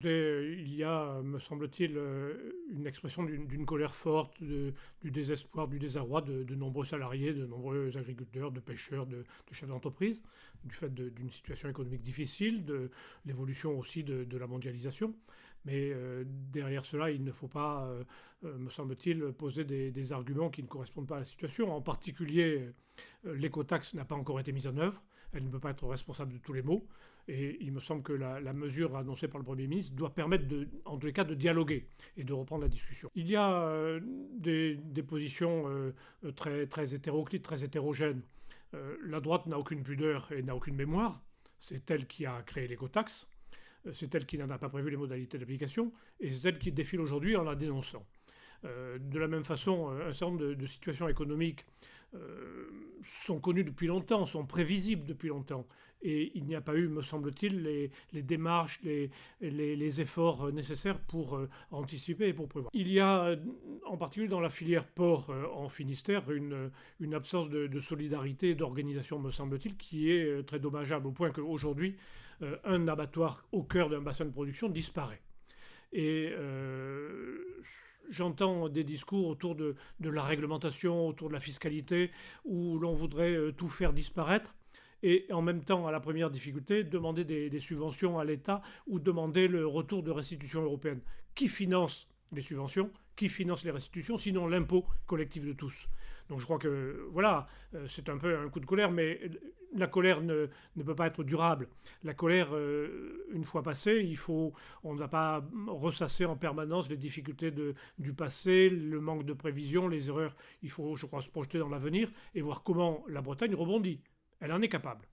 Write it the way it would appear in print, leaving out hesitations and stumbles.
Il y a, me semble-t-il, une expression d'une colère forte, du désespoir, du désarroi de nombreux salariés, de nombreux agriculteurs, de pêcheurs, de chefs d'entreprise, du fait d'une situation économique difficile, de l'évolution aussi de la mondialisation. Mais derrière cela, il ne faut pas, me semble-t-il, poser des arguments qui ne correspondent pas à la situation. En particulier, l'écotaxe n'a pas encore été mise en œuvre. Elle ne peut pas être responsable de tous les maux. Et il me semble que la mesure annoncée par le Premier ministre doit permettre, en tous les cas, de dialoguer et de reprendre la discussion. Il y a des positions très hétéroclites, très hétérogènes. La droite n'a aucune pudeur et n'a aucune mémoire. C'est elle qui a créé l'écotaxe. C'est elle qui n'en a pas prévu les modalités d'application. Et c'est elle qui défile aujourd'hui en la dénonçant. De la même façon, un certain nombre de situations économiques sont connues depuis longtemps, sont prévisibles depuis longtemps. Et il n'y a pas eu, me semble-t-il, les démarches, les efforts nécessaires pour anticiper et pour prévoir. Il y a, en particulier dans la filière porc en Finistère, une absence de solidarité et d'organisation, me semble-t-il, qui est très dommageable, au point qu'aujourd'hui, un abattoir au cœur d'un bassin de production disparaît. Et j'entends des discours autour de la réglementation, autour de la fiscalité, où l'on voudrait tout faire disparaître. Et en même temps, à la première difficulté, demander des subventions à l'État ou demander le retour de restitution européenne. Qui finance les subventions? Qui finance les restitutions? Sinon l'impôt collectif de tous. Donc je crois que, voilà, c'est un peu un coup de colère, mais la colère ne peut pas être durable. La colère, une fois passée, on ne va pas ressasser en permanence les difficultés du passé, le manque de prévision, les erreurs. Il faut, je crois, se projeter dans l'avenir et voir comment la Bretagne rebondit. Elle en est capable.